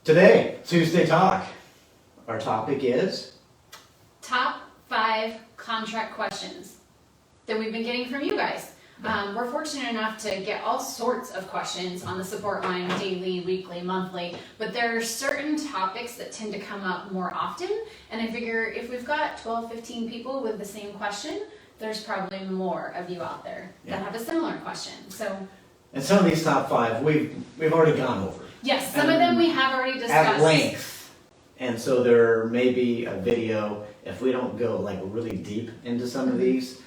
Today, Tuesday Talk. Our topic is Top 5 contract questions that we've been getting from you guys. We're fortunate enough to get all sorts of questions on the support line daily, weekly, monthly, but there are certain topics that tend to come up more often, and I figure if we've got 12, 15 people with the same question, there's probably more of you out there that have a similar question. And some of these top 5 we've already gone over. Yes, some of them we have already discussed. At length. And so there may be a video, if we don't go like really deep into some of these,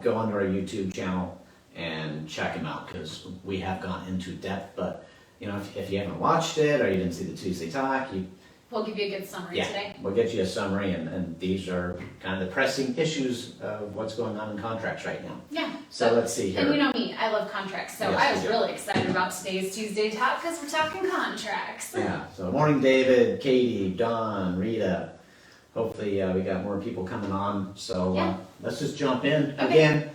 go onto our YouTube channel and check them out, because we have gone into depth. But you know, if you haven't watched it or you didn't see the Tuesday Talk, we'll give you a good summary today. We'll get you a summary, and these are kind of the pressing issues of what's going on in contracts right now. Yeah. So let's see here. And you know me, I love contracts, so Yes, I was really excited about today's Tuesday Talk because we're talking contracts. Yeah. So morning, David, Katie, Dawn, Rita. Hopefully we got more people coming on. So let's just jump in. Okay. Again,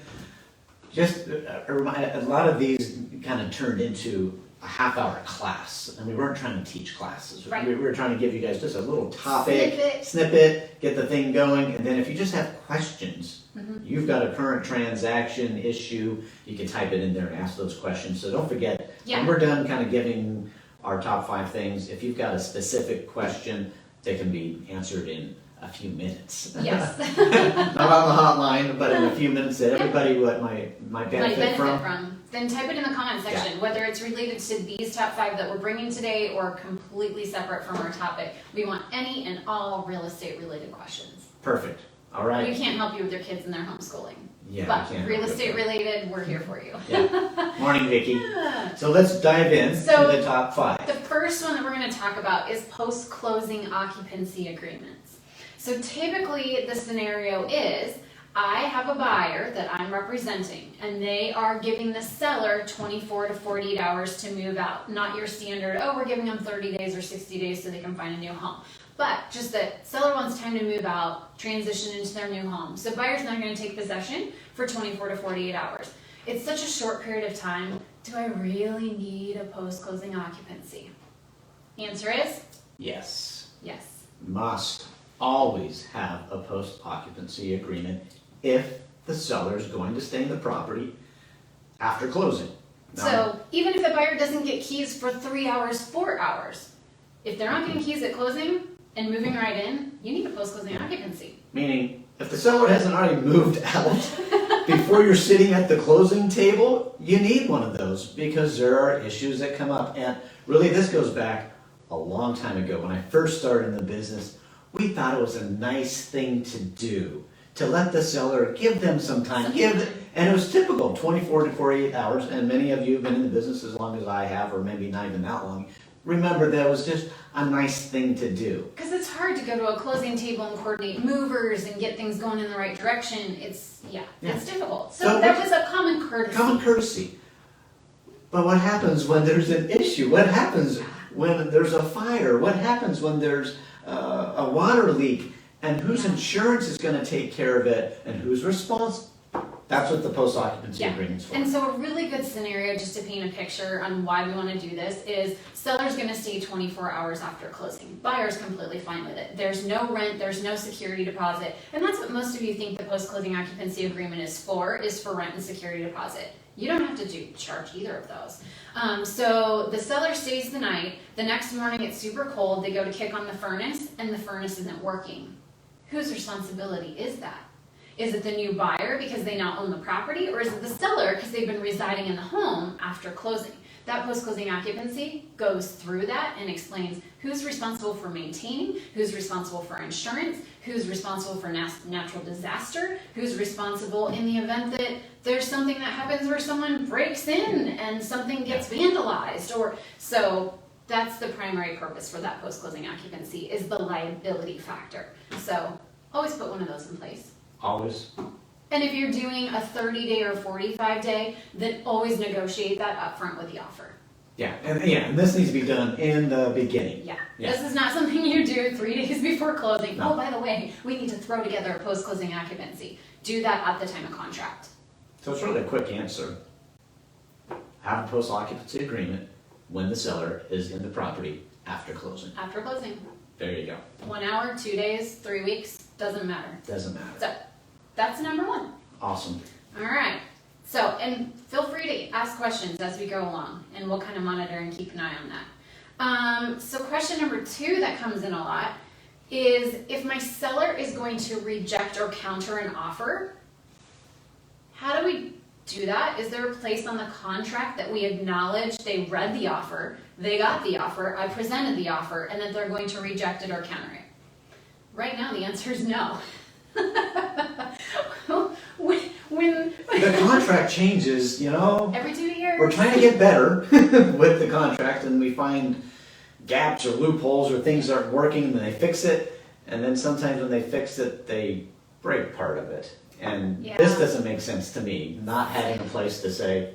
just a lot of these kind of turned into a half-hour class, and we weren't trying to teach classes. Right. We were trying to give you guys just a little topic, snippet, get the thing going, and then if you just have questions, you've got a current transaction issue, you can type it in there and ask those questions. So don't forget, when we're done kind of giving our top 5 things, if you've got a specific question, they can be answered in a few minutes. Yes. Not on the hotline, but in a few minutes that everybody might benefit from. Then type it in the comment section, whether it's related to these top 5 that we're bringing today or completely separate from our topic. We want any and all real estate related questions. Perfect. All right. We can't help you with your kids and their homeschooling. Yeah, but real estate related, we're here for you. Yeah. Morning, Vicki. So let's dive in to the top 5. The first one that we're going to talk about is post-closing occupancy agreements. So typically the scenario is, I have a buyer that I'm representing, and they are giving the seller 24 to 48 hours to move out. Not your standard, oh, we're giving them 30 days or 60 days so they can find a new home. But just that seller wants time to move out, transition into their new home. So buyer's not going to take possession for 24 to 48 hours. It's such a short period of time. Do I really need a post-closing occupancy? Answer is? Yes. Yes. Must always have a post-occupancy agreement if the seller is going to stay in the property after closing. Now, so even if the buyer doesn't get keys for 3 hours, 4 hours, if they're not getting keys at closing and moving right in, you need a post-closing occupancy. Meaning, if the seller hasn't already moved out before you're sitting at the closing table, you need one of those, because there are issues that come up. And really, this goes back a long time ago. When I first started in the business, we thought it was a nice thing to do, to let the seller, give them some time, and it was typical, 24 to 48 hours, and many of you have been in the business as long as I have, or maybe not even that long. Remember, that was just a nice thing to do. Because it's hard to go to a closing table and coordinate movers and get things going in the right direction. It's difficult. So that was a common courtesy. Common courtesy. But what happens when there's an issue? What happens when there's a fire? What happens when there's a water leak? And whose insurance is going to take care of it? And who's responsible? That's what the post-occupancy agreement's for. And so a really good scenario, just to paint a picture on why we want to do this, is seller's going to stay 24 hours after closing. Buyer's completely fine with it. There's no rent, there's no security deposit. And that's what most of you think the post-closing occupancy agreement is for rent and security deposit. You don't have to charge either of those. So the seller stays the night. The next morning it's super cold. They go to kick on the furnace, and the furnace isn't working. Whose responsibility is that? Is it the new buyer because they now own the property, or is it the seller because they've been residing in the home after closing? That post-closing occupancy goes through that and explains who's responsible for maintaining, who's responsible for insurance, who's responsible for natural disaster, who's responsible in the event that there's something that happens where someone breaks in and something gets vandalized. So that's the primary purpose for that post-closing occupancy, is the liability factor. So always put one of those in place. Always. And if you're doing a 30-day or 45-day, then always negotiate that upfront with the offer. And this needs to be done in the beginning. Yeah. This is not something you do 3 days before closing. No. Oh, by the way, we need to throw together a post-closing occupancy. Do that at the time of contract. So it's really a quick answer. Have a post-occupancy agreement. when the seller is in the property after closing. After closing. There you go. 1 hour, 2 days, 3 weeks, doesn't matter. Doesn't matter. So that's number one. Awesome. All right. So, and feel free to ask questions as we go along, and we'll kind of monitor and keep an eye on that. So question number 2 that comes in a lot is, if my seller is going to reject or counter an offer, how do we do that? Is there a place on the contract that we acknowledge they read the offer, they got the offer, I presented the offer, and that they're going to reject it or counter it? Right now, the answer is no. when The contract changes, you know. every 2 years. We're trying to get better with the contract, and we find gaps or loopholes or things aren't working, and then they fix it. And then sometimes when they fix it, they break part of it. And Yeah. this doesn't make sense to me, not having a place to say,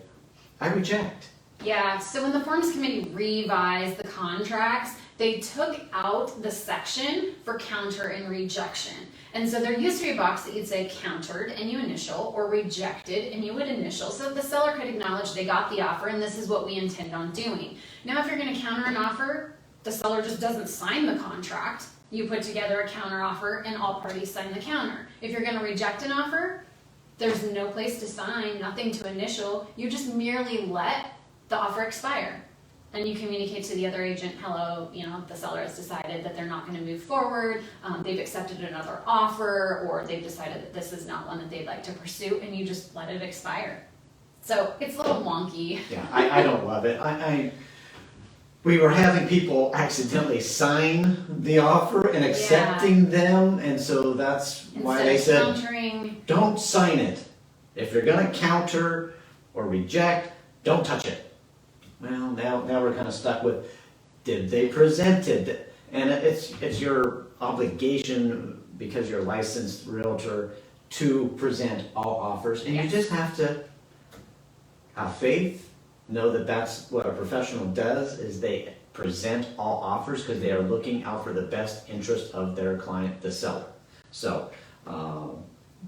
I reject. Yeah, so when the Forms Committee revised the contracts, they took out the section for counter and rejection. And so there used to be a box that you'd say countered and you initial, or rejected and you would initial, so the seller could acknowledge they got the offer and this is what we intend on doing. Now if you're going to counter an offer, the seller just doesn't sign the contract. You put together a counter offer and all parties sign the counter. If you're going to reject an offer, there's no place to sign, nothing to initial. You just merely let the offer expire. And you communicate to the other agent, hello, the seller has decided that they're not going to move forward, they've accepted another offer, or they've decided that this is not one that they'd like to pursue, and you just let it expire. So it's a little wonky. Yeah, I don't love it. We were having people accidentally sign the offer and accepting them, and so that's why they said, countering, don't sign it. If you're going to counter or reject, don't touch it. Well, now we're kind of stuck with, did they present it? And it's your obligation, because you're a licensed realtor, to present all offers. And you just have to have faith, know that that's what a professional does, is they present all offers because they are looking out for the best interest of their client, the seller. So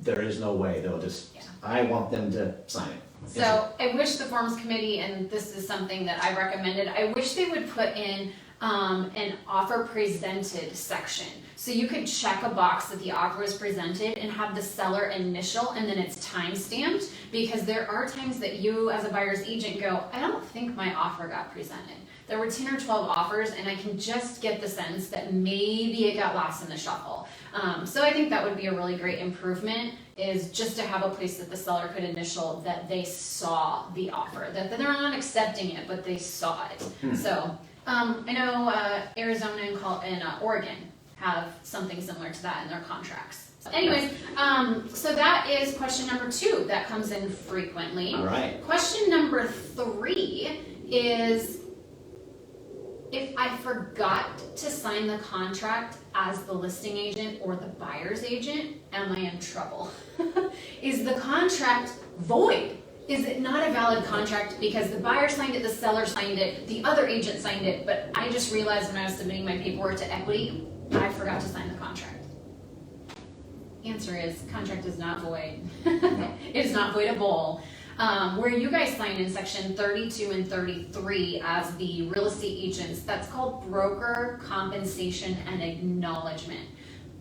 there is no way they'll just, I want them to sign it. So I wish the Forms Committee, and this is something that I recommended, I wish they would put in an offer presented section. So you could check a box that the offer was presented and have the seller initial and then it's time stamped, because there are times that you as a buyer's agent go, I don't think my offer got presented. There were 10 or 12 offers and I can just get the sense that maybe it got lost in the shuffle. So I think that would be a really great improvement, is just to have a place that the seller could initial that they saw the offer, that they're not accepting it, but they saw it. So I know Arizona and Oregon have something similar to that in their contracts. So anyways, so that is question number 2 that comes in frequently. All right. Question number 3 is, if I forgot to sign the contract as the listing agent or the buyer's agent, am I in trouble? Is the contract void? Is it not a valid contract because the buyer signed it, the seller signed it, the other agent signed it, but I just realized when I was submitting my paperwork to equity, I forgot to sign the contract? Answer is, contract is not void. It is not voidable. Where you guys sign in section 32 and 33 as the real estate agents, that's called broker compensation and acknowledgement.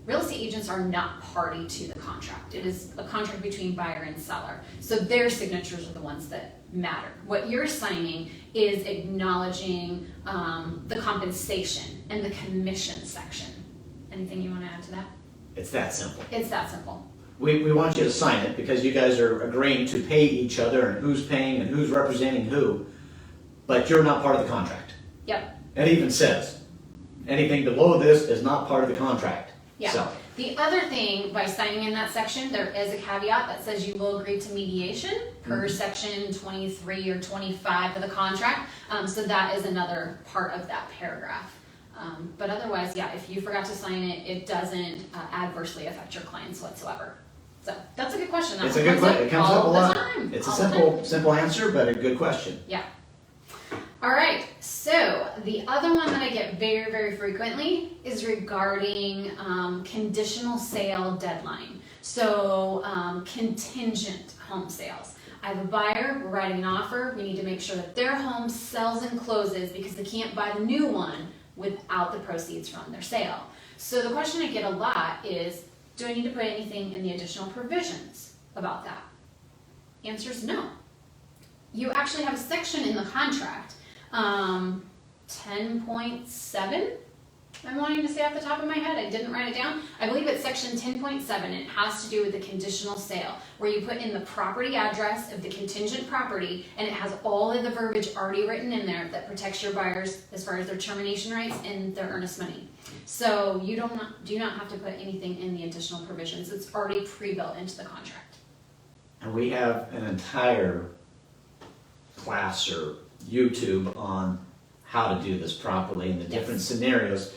Real estate agents are not party to the contract. It is a contract between buyer and seller. So their signatures are the ones that matter. What you're signing is acknowledging the compensation and the commission section. Anything you want to add to that? It's that simple. It's that simple. We want you to sign it because you guys are agreeing to pay each other, and who's paying and who's representing who, but you're not part of the contract. Yep. It even says, anything below this is not part of the contract. Yeah. So, the other thing, by signing in that section, there is a caveat that says you will agree to mediation per section 23 or 25 of the contract. So that is another part of that paragraph. But otherwise, yeah, if you forgot to sign it, it doesn't adversely affect your clients whatsoever. So that's a good question. it's a good question. It comes up a lot. It's a all the time. simple answer, but a good question. Yeah. All right. So the other one that I get very, very frequently is regarding conditional sale deadline. So contingent home sales. I have a buyer, we're writing an offer, we need to make sure that their home sells and closes because they can't buy the new one without the proceeds from their sale. So the question I get a lot is, do I need to put anything in the additional provisions about that? Answer is no. You actually have a section in the contract, 10.7, I'm wanting to say off the top of my head, I didn't write it down. I believe it's section 10.7, and it has to do with the conditional sale, where you put in the property address of the contingent property, and it has all of the verbiage already written in there that protects your buyers as far as their termination rights and their earnest money. So you do not have to put anything in the additional provisions. It's already pre-built into the contract. And we have an entire class or YouTube on how to do this properly in the different scenarios.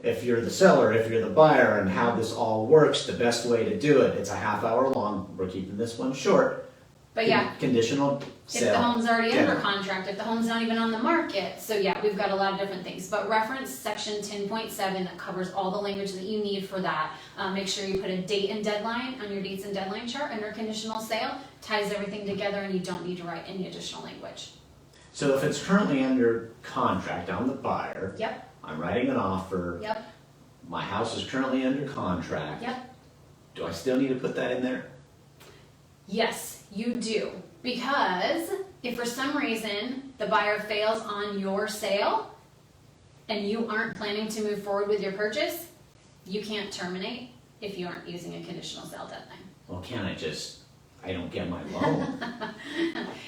If you're the seller, if you're the buyer, and how this all works, the best way to do it. It's a half hour long. We're keeping this one short. But yeah, Conditional sale. if the home's already under Yeah. contract, if the home's not even on the market. So yeah, we've got a lot of different things. But reference section 10.7 that covers all the language that you need for that. Make sure you put a date and deadline on your dates and deadline chart under conditional sale. Ties everything together, and you don't need to write any additional language. So if it's currently under contract, I'm the buyer. Yep, I'm writing an offer. yep, My house is currently under contract. yep. Do I still need to put that in there? Yes, you do. Because if for some reason the buyer fails on your sale and you aren't planning to move forward with your purchase, you can't terminate if you aren't using a conditional sale deadline. Well, I don't get my loan.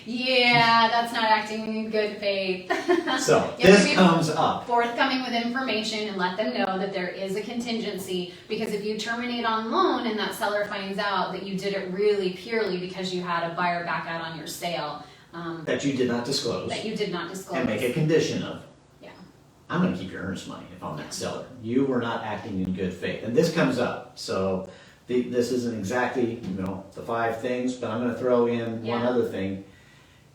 Yeah, that's not acting in good faith. So You have to this be comes up. forthcoming with information and let them know that there is a contingency, because if you terminate on loan and that seller finds out that you did it really purely because you had a buyer back out on your sale, That you did not disclose. that you did not disclose. And make a condition of. Yeah. I'm going to keep your earnest money if I'm that seller. You were not acting in good faith. And this comes up. So this isn't exactly, the 5 things, but I'm going to throw in one Yeah. other thing.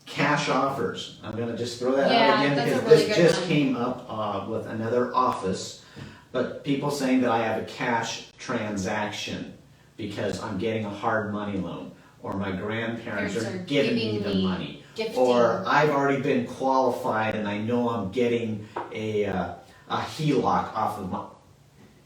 Cash offers. I'm going to just throw that Yeah, out again that's a because really this good just one. came up with another office. But people saying that I have a cash transaction because I'm getting a hard money loan, or my grandparents Parents are are giving me giving the me money. gifting. Or I've already been qualified and I know I'm getting a HELOC off of my.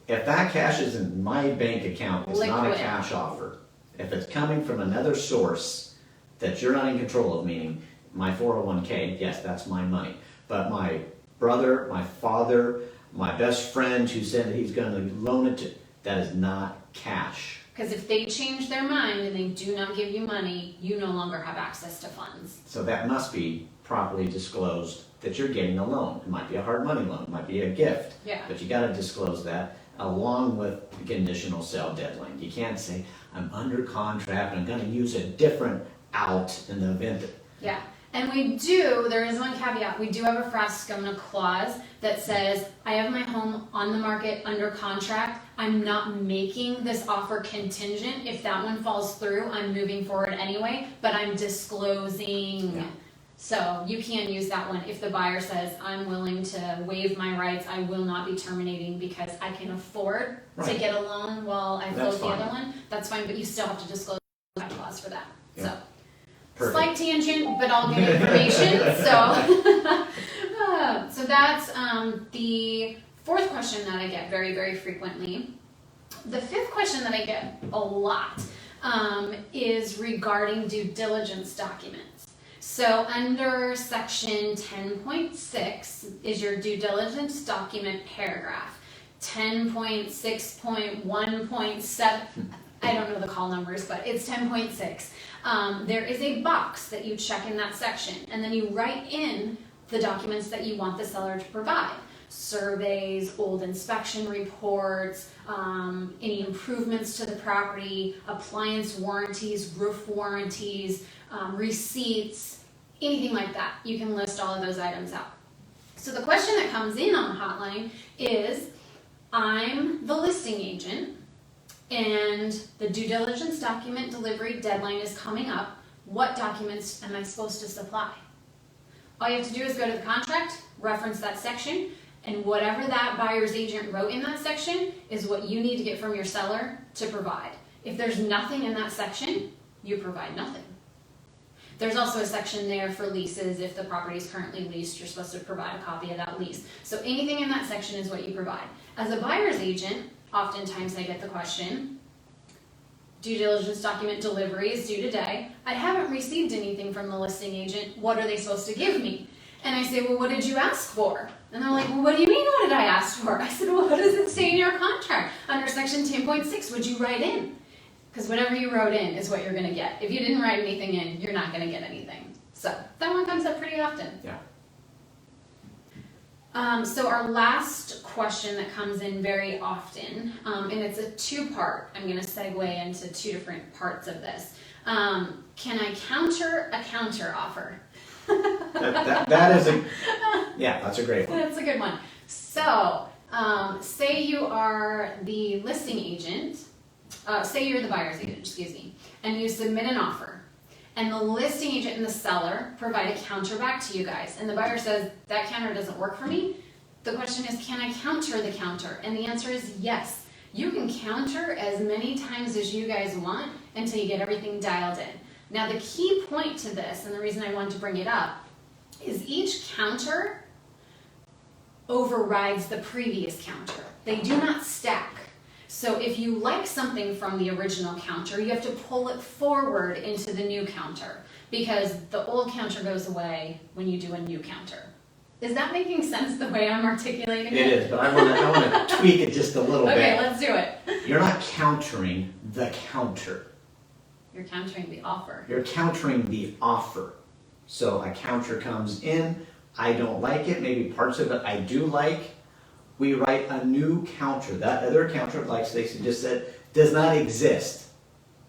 If that cash is in my bank account, it's not a Liquid. cash offer. If it's coming from another source that you're not in control of, meaning my 401k, yes, that's my money. But my brother, my father, my best friend who said that he's going to loan it to, that is not cash. Because if they change their mind and they do not give you money, you no longer have access to funds. So that must be properly disclosed that you're getting a loan. It might be a hard money loan, it might be a gift. Yeah. But you got to disclose that along with the conditional sale deadline. You can't say, I'm under contract and I'm going to use a different out in the event that. Yeah. And there is one caveat, we do have a Frascona clause that says, I have my home on the market under contract. I'm not making this offer contingent. If that one falls through, I'm moving forward anyway, but I'm disclosing. Yeah. So you can use that one if the buyer says, I'm willing to waive my rights, I will not be terminating because I can afford to Right. get a loan while I That's close the other fine. one. That's fine, but you still have to disclose that clause for that. Yeah. So. Perfect. Slight tangent, but I'll give information. So that's the 4th question that I get very, very frequently. The 5th question that I get a lot is regarding due diligence documents. So under section 10.6 is your due diligence document paragraph. 10.6.1.7, I don't know the call numbers, but it's 10.6. There is a box that you check in that section, and then you write in the documents that you want the seller to provide. Surveys, old inspection reports, any improvements to the property, appliance warranties, roof warranties, receipts, anything like that. You can list all of those items out. So the question that comes in on the hotline is, I'm the listing agent, and the due diligence document delivery deadline is coming up. What documents am I supposed to supply? All you have to do is go to the contract, reference that section, and whatever that buyer's agent wrote in that section is what you need to get from your seller to provide. If there's nothing in that section, you provide nothing. There's also a section there for leases. If the property is currently leased, you're supposed to provide a copy of that lease. So anything in that section is what you provide. As a buyer's agent, oftentimes I get the question, due diligence document delivery is due today. I haven't received anything from the listing agent. What are they supposed to give me? And I say, well, what did you ask for? And they're like, well, what do you mean, what did I ask for? I said, well, what does it say in your contract? Under section 10.6, would you write in? Because whatever you wrote in is what you're going to get. If you didn't write anything in, you're not going to get anything. So that one comes up pretty often. Yeah. So our last question that comes in very often, and it's a two-part. I'm going to segue into two different parts of this. Can I counter a counter offer? That is that's a great one. That's a good one. So, say you are the listing agent, say you're the buyer's agent, excuse me, and you submit an offer, and the listing agent and the seller provide a counter back to you guys, and the buyer says, that counter doesn't work for me. The question is, can I counter the counter? And the answer is yes. You can counter as many times as you guys want until you get everything dialed in. Now the key point to this, and the reason I wanted to bring it up, is each counter overrides the previous counter. They do not stack. So if you like something from the original counter, you have to pull it forward into the new counter because the old counter goes away when you do a new counter. Is that making sense the way I'm articulating it? It is, but I want to tweak it just a little bit. Okay, let's do it. You're not countering the counter. You're countering the offer. You're countering the offer. So a counter comes in, I don't like it, maybe parts of it I do like. We write a new counter. That other counter, like Stacy just said, does not exist.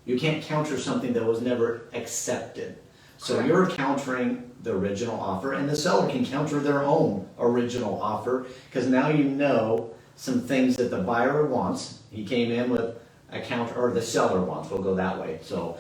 You can't counter something that was never accepted. So Correct. You're countering the original offer, and the seller can counter their own original offer, because now you know some things that the buyer wants. He came in with a counter, or the seller wants, we'll go that way. So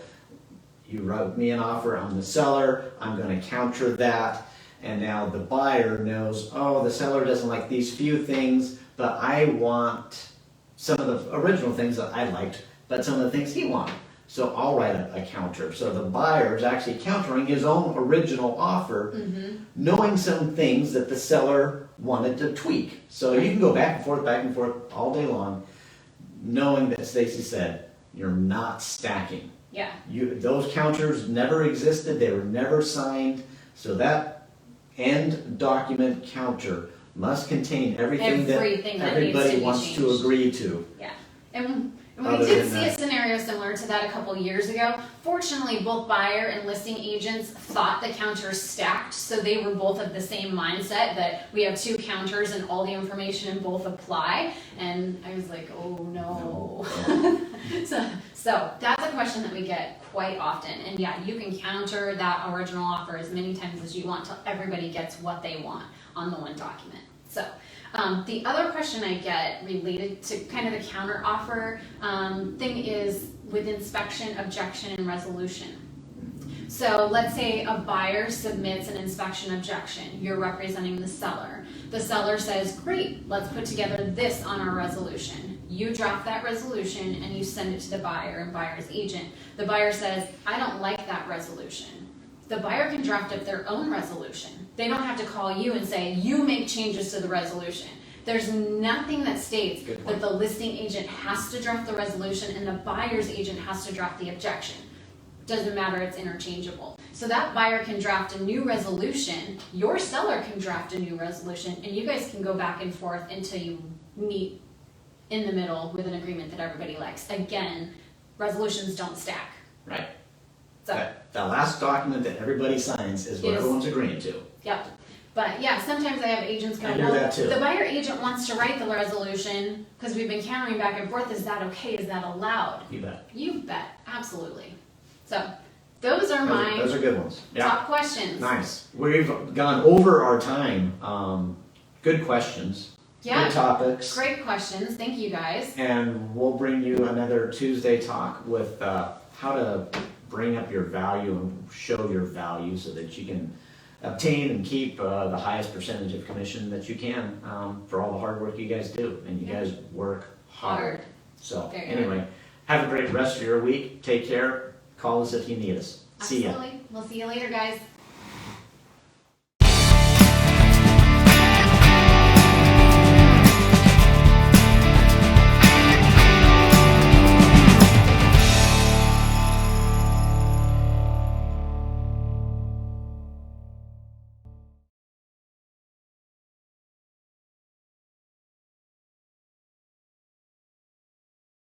you wrote me an offer, I'm the seller, I'm going to counter that, and now the buyer knows, oh, the seller doesn't like these few things, but I want some of the original things that I liked, but some of the things he wanted. So I'll write a counter. So the buyer is actually countering his own original offer, knowing some things that the seller wanted to tweak. So you can go back and forth all day long, knowing that Stacy said, you're not stacking. Yeah. Those counters never existed, they were never signed, so that end document counter must contain everything that everybody wants to agree to. Yeah. And we did see a scenario similar to that a couple years ago. Fortunately, both buyer and listing agents thought the counters stacked, so they were both of the same mindset that we have two counters and all the information in both apply. And I was like, oh no. So that's a question that we get quite often. And yeah, you can counter that original offer as many times as you want till everybody gets what they want on the one document. So the other question I get related to kind of the counter offer thing is with inspection, objection, and resolution. So let's say a buyer submits an inspection objection. You're representing the seller. The seller says, great, let's put together this on our resolution. You draft that resolution and you send it to the buyer and buyer's agent. The buyer says, I don't like that resolution. The buyer can draft up their own resolution. They don't have to call you and say, you make changes to the resolution. There's nothing that states that the listing agent has to draft the resolution and the buyer's agent has to draft the objection. Doesn't matter, it's interchangeable. So that buyer can draft a new resolution, your seller can draft a new resolution, and you guys can go back and forth until you meet in the middle with an agreement that everybody likes. Again, resolutions don't stack. Right. So that last document that everybody signs is what everyone's agreeing to. Yep. But yeah, sometimes I have agents go, well, the buyer agent wants to write the resolution because we've been countering back and forth. Is that okay? Is that allowed? You bet. You bet. Absolutely. So those are those are good ones. Yeah. Top questions. Nice. We've gone over our time. Good questions. Yeah. Good topics. Great questions. Thank you guys. And we'll bring you another Tuesday talk with how to bring up your value and show your value so that you can obtain and keep the highest percentage of commission that you can for all the hard work you guys do. And you guys work hard. So anyway, have a great rest of your week. Take care. Call us if you need us. See ya. Absolutely. We'll see you later, guys.